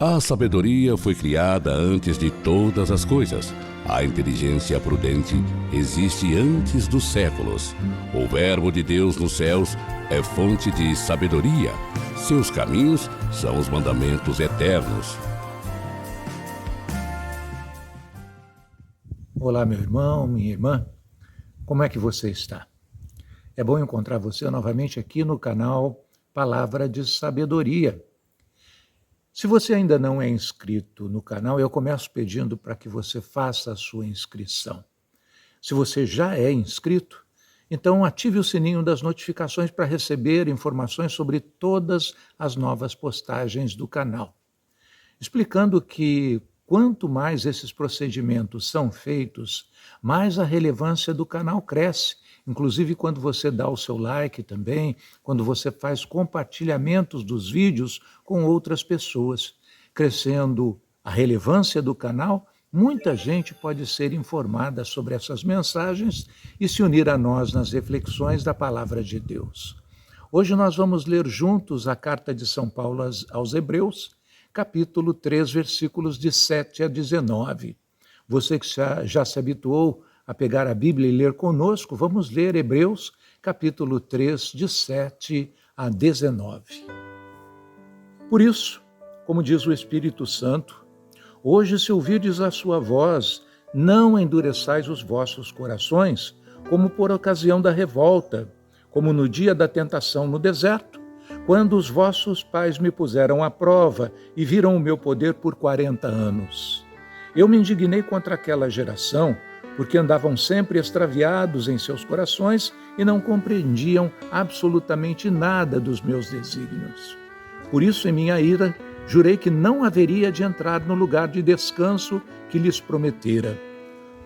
A sabedoria foi criada antes de todas as coisas. A inteligência prudente existe antes dos séculos. O Verbo de Deus nos céus é fonte de sabedoria. Seus caminhos são os mandamentos eternos. Olá, meu irmão, minha irmã. Como é que você está? É bom encontrar você novamente aqui no canal Palavra de Sabedoria. Se você ainda não é inscrito no canal, eu começo pedindo para que você faça a sua inscrição. Se você já é inscrito, então ative o sininho das notificações para receber informações sobre todas as novas postagens do canal. Explicando que quanto mais esses procedimentos são feitos, mais a relevância do canal cresce. Inclusive quando você dá o seu like também, quando você faz compartilhamentos dos vídeos com outras pessoas. Crescendo a relevância do canal, muita gente pode ser informada sobre essas mensagens e se unir a nós nas reflexões da Palavra de Deus. Hoje nós vamos ler juntos a carta de São Paulo aos Hebreus, capítulo 3, versículos de 7 a 19. Você que já se habituou a pegar a Bíblia e ler conosco, vamos ler Hebreus, capítulo 3, de 7 a 19. Por isso, como diz o Espírito Santo, hoje se ouvirdes a sua voz, não endureçais os vossos corações, como por ocasião da revolta, como no dia da tentação no deserto, quando os vossos pais me puseram à prova e viram o meu poder por 40 anos. Eu me indignei contra aquela geração, porque andavam sempre extraviados em seus corações e não compreendiam absolutamente nada dos meus desígnios. Por isso, em minha ira, jurei que não haveria de entrar no lugar de descanso que lhes prometera.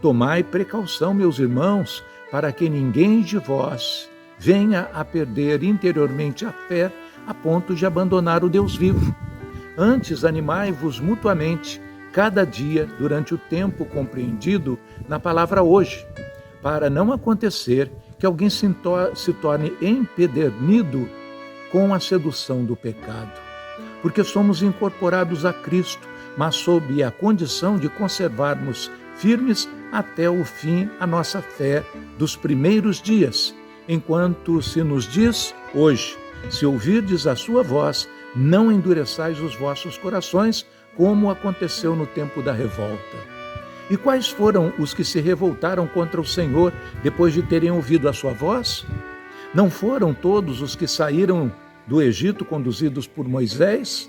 Tomai precaução, meus irmãos, para que ninguém de vós venha a perder interiormente a fé a ponto de abandonar o Deus vivo. Antes, animai-vos mutuamente, cada dia, durante o tempo compreendido na palavra hoje, para não acontecer que alguém se torne empedernido com a sedução do pecado. Porque somos incorporados a Cristo, mas sob a condição de conservarmos firmes até o fim a nossa fé dos primeiros dias, enquanto se nos diz hoje, se ouvirdes a sua voz, não endureçais os vossos corações, como aconteceu no tempo da revolta. E quais foram os que se revoltaram contra o Senhor depois de terem ouvido a sua voz? Não foram todos os que saíram do Egito conduzidos por Moisés?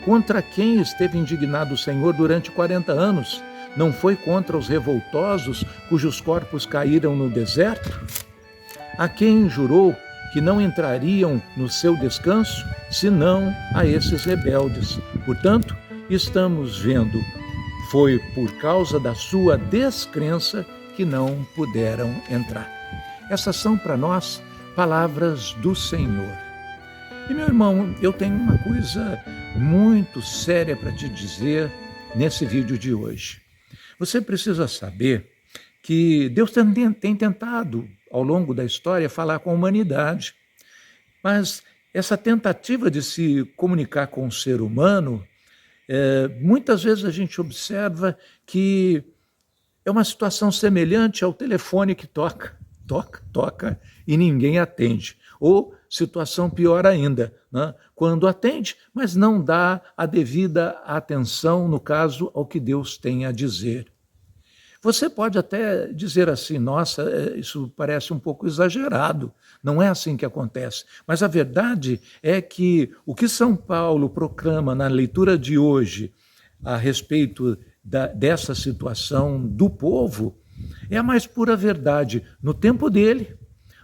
Contra quem esteve indignado o Senhor durante 40 anos? Não foi contra os revoltosos cujos corpos caíram no deserto? A quem jurou que não entrariam no seu descanso, senão a esses rebeldes? Portanto, estamos vendo, foi por causa da sua descrença que não puderam entrar. Essas são para nós palavras do Senhor. E meu irmão, eu tenho uma coisa muito séria para te dizer nesse vídeo de hoje. Você precisa saber que Deus tem tentado, ao longo da história, falar com a humanidade. Mas essa tentativa de se comunicar com o ser humano, muitas vezes a gente observa que é uma situação semelhante ao telefone que toca e ninguém atende. Ou situação pior ainda, né? Quando atende, mas não dá a devida atenção, no caso, ao que Deus tem a dizer. Você pode até dizer assim, nossa, isso parece um pouco exagerado, não é assim que acontece. Mas a verdade é que o que São Paulo proclama na leitura de hoje a respeito dessa situação do povo é a mais pura verdade no tempo dele,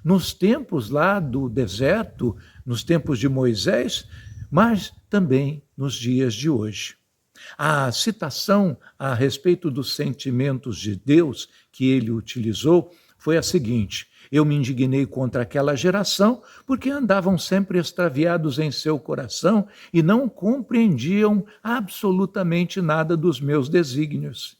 nos tempos lá do deserto, nos tempos de Moisés, mas também nos dias de hoje. A citação a respeito dos sentimentos de Deus que ele utilizou foi a seguinte: eu me indignei contra aquela geração porque andavam sempre extraviados em seu coração e não compreendiam absolutamente nada dos meus desígnios.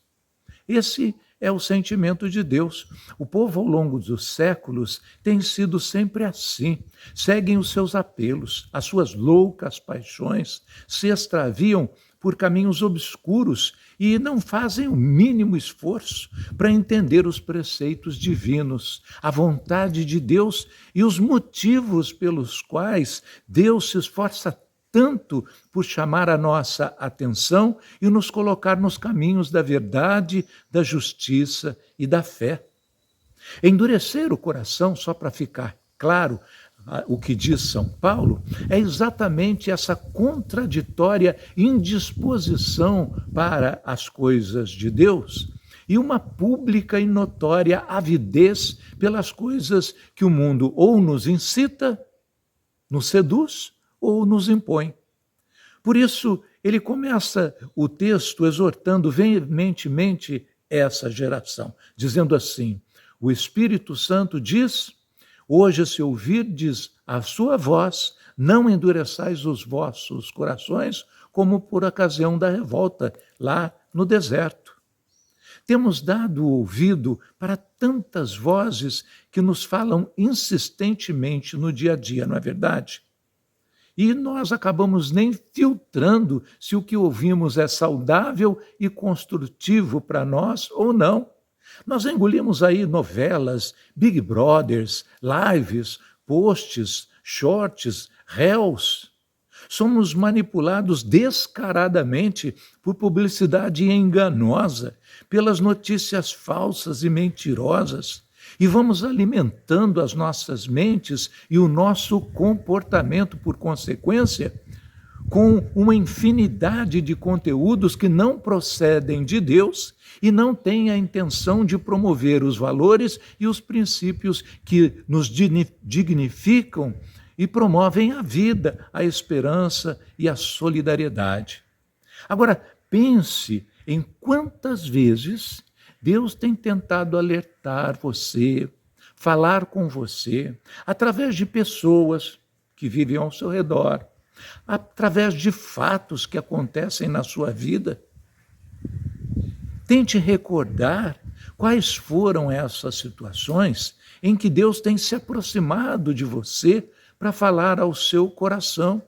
Esse é o sentimento de Deus. O povo, ao longo dos séculos, tem sido sempre assim. Seguem os seus apelos, as suas loucas paixões, se extraviam por caminhos obscuros e não fazem o mínimo esforço para entender os preceitos divinos, a vontade de Deus e os motivos pelos quais Deus se esforça tanto por chamar a nossa atenção e nos colocar nos caminhos da verdade, da justiça e da fé. Endurecer o coração, só para ficar claro, o que diz São Paulo, é exatamente essa contraditória indisposição para as coisas de Deus e uma pública e notória avidez pelas coisas que o mundo ou nos incita, nos seduz ou nos impõe. Por isso, ele começa o texto exortando veementemente essa geração, dizendo assim: o Espírito Santo diz: hoje, se ouvirdes a sua voz, não endureçais os vossos corações, como por ocasião da revolta lá no deserto. Temos dado ouvido para tantas vozes que nos falam insistentemente no dia a dia, não é verdade? E nós acabamos nem filtrando se o que ouvimos é saudável e construtivo para nós ou não. Nós engolimos aí novelas, Big Brothers, lives, posts, shorts, reels. Somos manipulados descaradamente por publicidade enganosa, pelas notícias falsas e mentirosas, e vamos alimentando as nossas mentes e o nosso comportamento por consequência, com uma infinidade de conteúdos que não procedem de Deus e não têm a intenção de promover os valores e os princípios que nos dignificam e promovem a vida, a esperança e a solidariedade. Agora, pense em quantas vezes Deus tem tentado alertar você, falar com você, através de pessoas que vivem ao seu redor, através de fatos que acontecem na sua vida. Tente recordar quais foram essas situações em que Deus tem se aproximado de você para falar ao seu coração.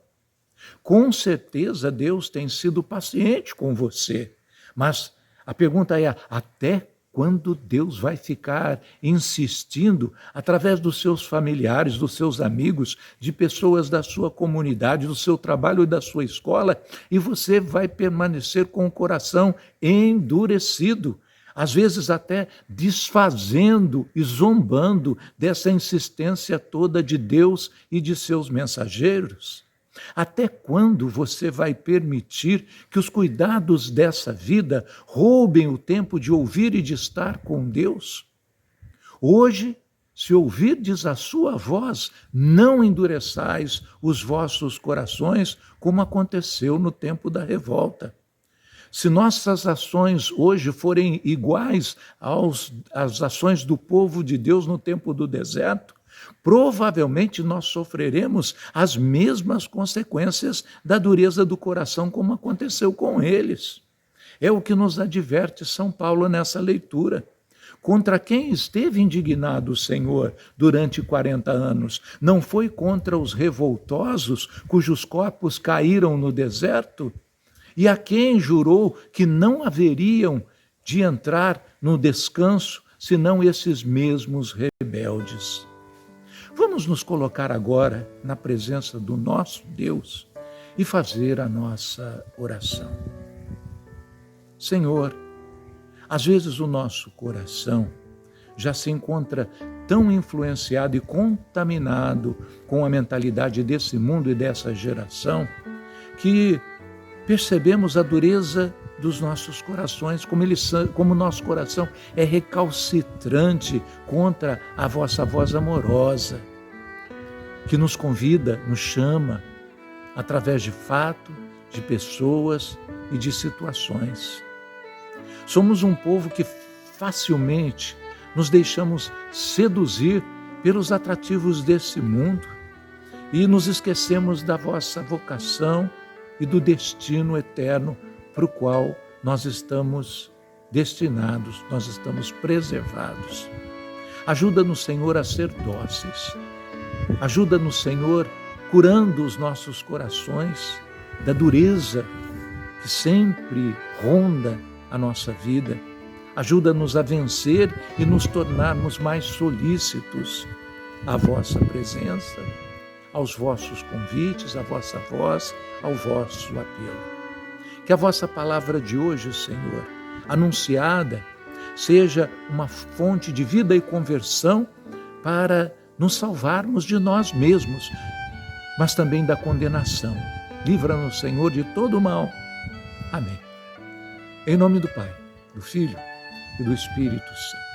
Com certeza Deus tem sido paciente com você, mas a pergunta é: até quando Deus vai ficar insistindo através dos seus familiares, dos seus amigos, de pessoas da sua comunidade, do seu trabalho e da sua escola, e você vai permanecer com o coração endurecido, às vezes até desfazendo e zombando dessa insistência toda de Deus e de seus mensageiros? Até quando você vai permitir que os cuidados dessa vida roubem o tempo de ouvir e de estar com Deus? Hoje, se ouvirdes a sua voz, não endureçais os vossos corações, como aconteceu no tempo da revolta. Se nossas ações hoje forem iguais às ações do povo de Deus no tempo do deserto, provavelmente nós sofreremos as mesmas consequências da dureza do coração como aconteceu com eles. É o que nos adverte São Paulo nessa leitura. Contra quem esteve indignado o Senhor durante 40 anos? Não foi contra os revoltosos cujos corpos caíram no deserto? E a quem jurou que não haveriam de entrar no descanso, senão esses mesmos rebeldes? Vamos nos colocar agora na presença do nosso Deus e fazer a nossa oração. Senhor, às vezes o nosso coração já se encontra tão influenciado e contaminado com a mentalidade desse mundo e dessa geração, que percebemos a dureza dos nossos corações, como o nosso coração é recalcitrante contra a vossa voz amorosa, que nos convida, nos chama, através de fato, de pessoas e de situações. Somos um povo que facilmente nos deixamos seduzir pelos atrativos desse mundo e nos esquecemos da vossa vocação e do destino eterno para o qual nós estamos destinados, nós estamos preservados. Ajuda-nos, Senhor, a ser dóceis. Ajuda-nos, Senhor, curando os nossos corações da dureza que sempre ronda a nossa vida. Ajuda-nos a vencer e nos tornarmos mais solícitos à vossa presença, aos vossos convites, à vossa voz, ao vosso apelo. Que a vossa palavra de hoje, Senhor, anunciada, seja uma fonte de vida e conversão para nos salvarmos de nós mesmos, mas também da condenação. Livra-nos, Senhor, de todo o mal. Amém. Em nome do Pai, do Filho e do Espírito Santo.